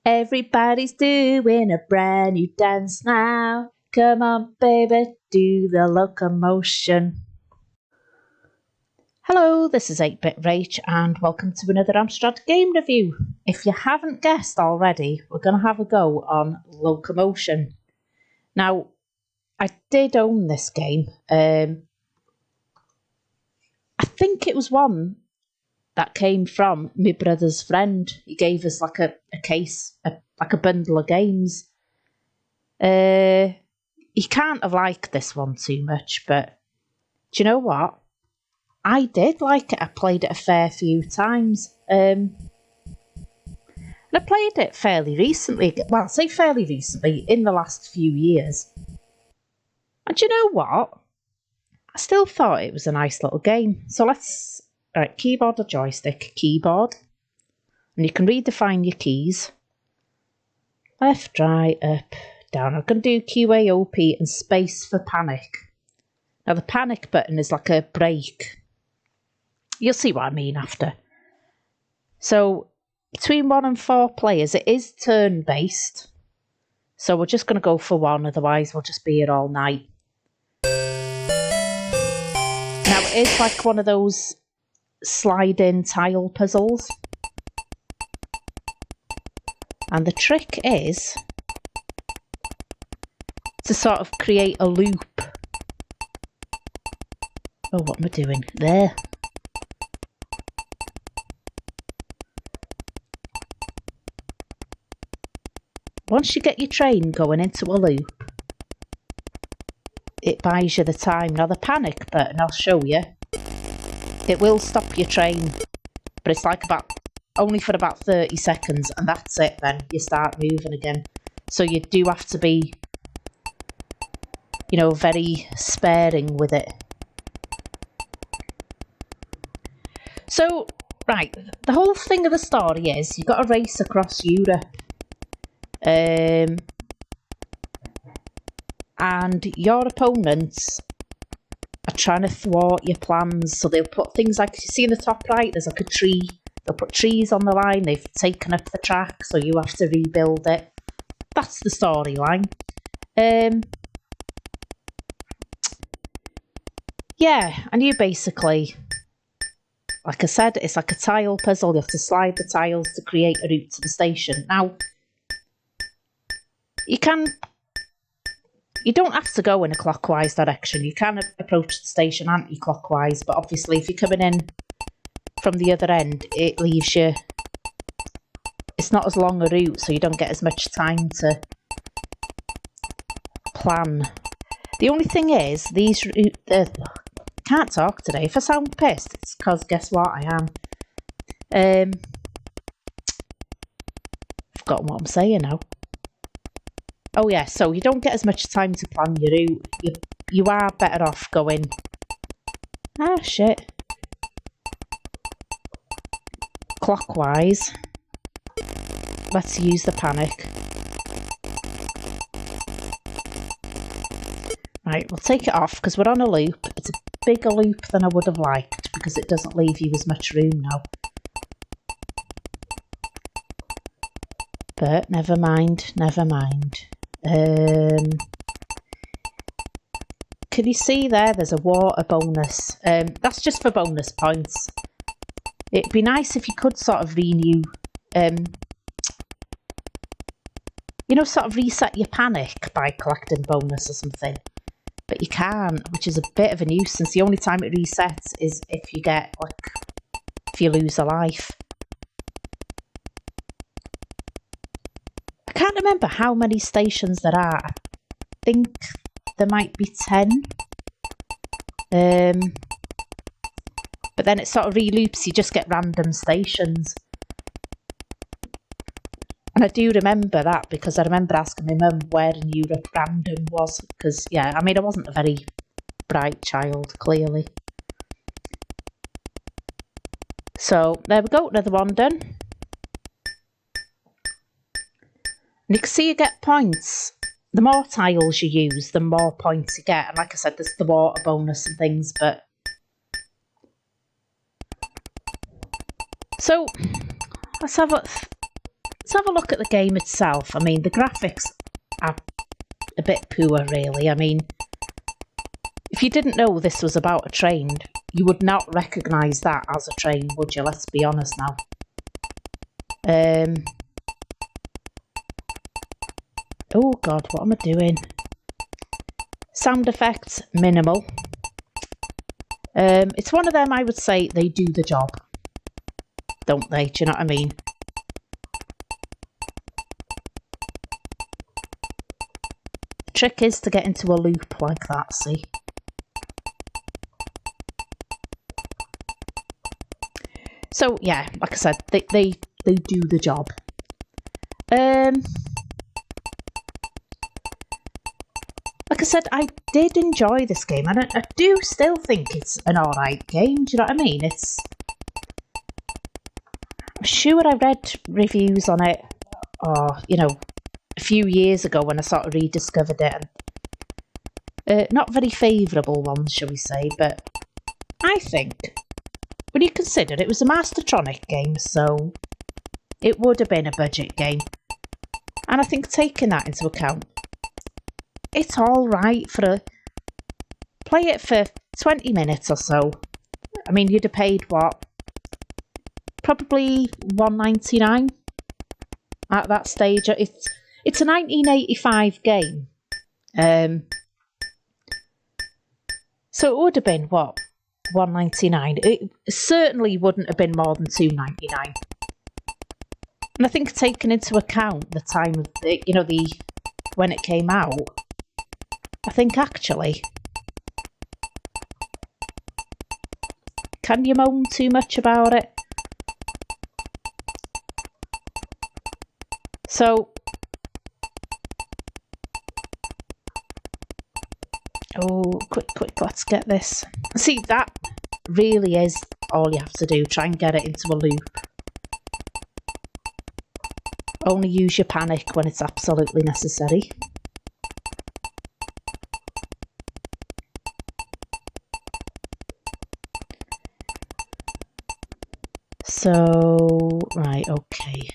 Everybody's doing a brand new dance now. Come on, baby, do the locomotion. Hello, this is 8-Bit Rach and welcome to another Amstrad game review. If you haven't guessed already, we're going to have a go on Locomotion. Now, I did own this game. I think it was one that came from my brother's friend. He gave us like a case, like a bundle of games. He can't have liked this one too much, but do you know what? I did like it. I played it a fair few times. And I played it fairly recently. Well, I say fairly recently, in the last few years. And do you know what? I still thought it was a nice little game. So let's... Alright, keyboard or joystick? Keyboard. And you can redefine your keys. Left, right, up, down. I'm going to do QAOP and space for panic. Now the panic button is like a break. You'll see what I mean after. So, between 1 and 4 players, it is turn-based. So we're just going to go for 1, otherwise we'll just be here all night. Now it is like one of those slidey-tile puzzles. And the trick is to sort of create a loop. Oh, what am I doing? There. Once you get your train going into a loop, it buys you the time. Now the panic button, I'll show you. It will stop your train, but it's like only for about 30 seconds, and that's it then. You start moving again. So you do have to be, you know, very sparing with it. So, right, the whole thing of the story is you've got to race across Europe. And your opponents are trying to thwart your plans. So they'll put things like, you see in the top right, there's like a tree. They'll put trees on the line. They've taken up the track, so you have to rebuild it. That's the storyline. Yeah, and you basically, like I said, it's like a tile puzzle. You have to slide the tiles to create a route to the station. Now, you don't have to go in a clockwise direction. You can approach the station anti-clockwise, but obviously if you're coming in from the other end, it leaves you... It's not as long a route, so you don't get as much time to plan. The only thing is, these... can't talk today. If I sound pissed, it's because guess what? I am. Forgotten what I'm saying now. Oh yeah, so you don't get as much time to plan your route. You are better off going... Ah, shit. Clockwise. Let's use the panic. Right, we'll take it off because we're on a loop. It's a bigger loop than I would have liked because it doesn't leave you as much room now. But never mind, never mind. Can you see there? There's a water bonus. That's just for bonus points. It'd be nice if you could sort of renew, you know, sort of reset your panic by collecting bonus or something. But you can't, which is a bit of a nuisance. The only time it resets is if you get, like, if you lose a life. I can't remember how many stations there are. I think there might be 10. But then it sort of reloops, you just get random stations. And I do remember that because I remember asking my mum where in Europe random was. Because, yeah, I mean, I wasn't a very bright child, clearly. So, there we go, another one done. And you can see you get points. The more tiles you use, the more points you get. And like I said, there's the water bonus and things, but... So, let's have a... Let's have a look at the game itself. I mean, the graphics are a bit poor, really. I mean, if you didn't know this was about a train, you would not recognise that as a train, would you? Let's be honest now. Oh God, what am I doing? Sound effects, minimal. It's one of them, I would say, they do the job. Don't they? Do you know what I mean? The trick is to get into a loop like that, see? So, yeah, like I said, they do the job. Like I said, I did enjoy this game, and I do still think it's an alright game, do you know what I mean? I'm sure I read reviews on it, or, you know, a few years ago when I sort of rediscovered it, and not very favourable ones, shall we say, but I think, when you consider it was a Mastertronic game, so it would have been a budget game, and I think taking that into account, it's alright for play it for 20 minutes or so. I mean, you'd have paid what? Probably $1.99 at that stage. It's a 1985 game. So it would have been what? $1.99. It certainly wouldn't have been more than $2.99. And I think taking into account the time of the, you know, when it came out, I think actually, can you moan too much about it? So, oh, quick, let's get this. See, that really is all you have to do. Try and get it into a loop. Only use your panic when it's absolutely necessary. So, right, okay.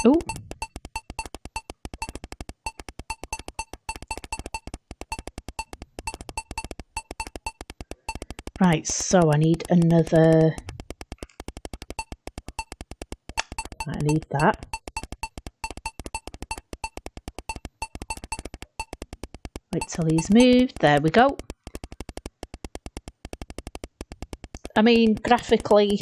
Oh. Right, so I need another... I need that. Wait till he's moved. There we go. I mean, graphically,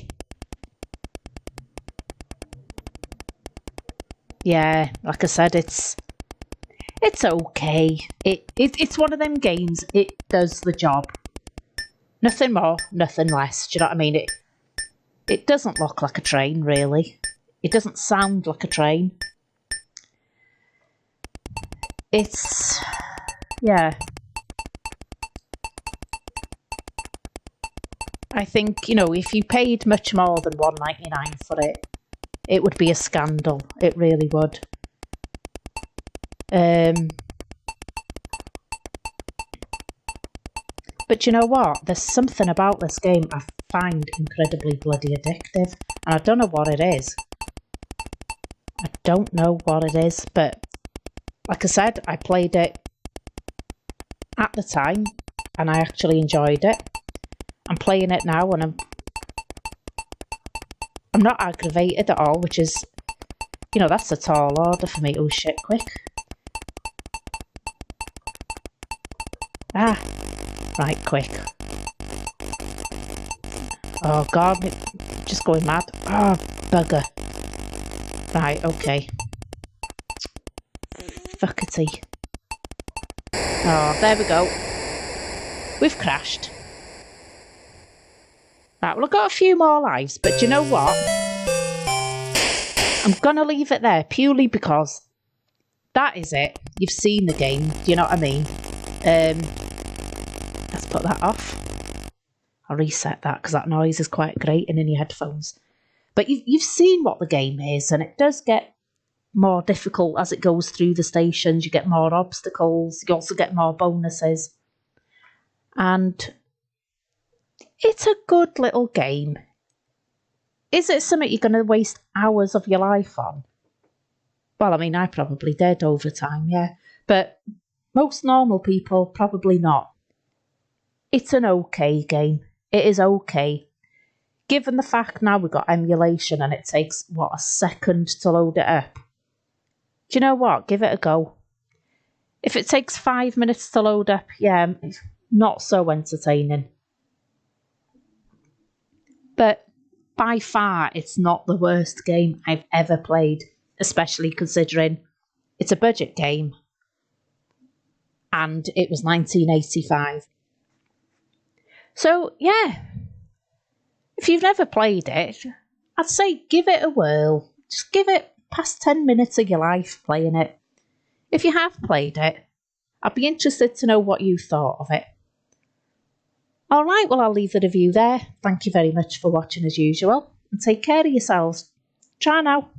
yeah, like I said, it's okay. It's one of them games. It does the job. Nothing more, nothing less. Do you know what I mean? It doesn't look like a train, really. It doesn't sound like a train. It's, yeah. I think, you know, if you paid much more than $1.99 for it, it would be a scandal. It really would. But you know what? There's something about this game I find incredibly bloody addictive. And I don't know what it is. I don't know what it is. But like I said, I played it at the time and I actually enjoyed it. I'm playing it now and I'm not aggravated at all, which is, you know, that's a tall order for me. Oh shit, quick. Ah, right, quick. Oh god, just going mad. Oh, bugger. Right, okay. Fuckity. Oh, there we go. We've crashed. Right, well, I've got a few more lives, but do you know what? I'm going to leave it there purely because that is it. You've seen the game. Do you know what I mean? Let's put that off. I'll reset that because that noise is quite grating in your headphones. But you've seen what the game is, and it does get more difficult as it goes through the stations. You get more obstacles. You also get more bonuses. And it's a good little game. Is it something you're going to waste hours of your life on? Well, I mean, I probably did over time, yeah. But most normal people, probably not. It's an okay game. It is okay. Given the fact now we've got emulation and it takes, what, a second to load it up. Do you know what? Give it a go. If it takes 5 minutes to load up, yeah, it's not so entertaining. But by far, it's not the worst game I've ever played, especially considering it's a budget game and it was 1985. So, yeah, if you've never played it, I'd say give it a whirl. Just give it past 10 minutes of your life playing it. If you have played it, I'd be interested to know what you thought of it. Alright, well, I'll leave the review there. Thank you very much for watching as usual, and take care of yourselves. Ciao now.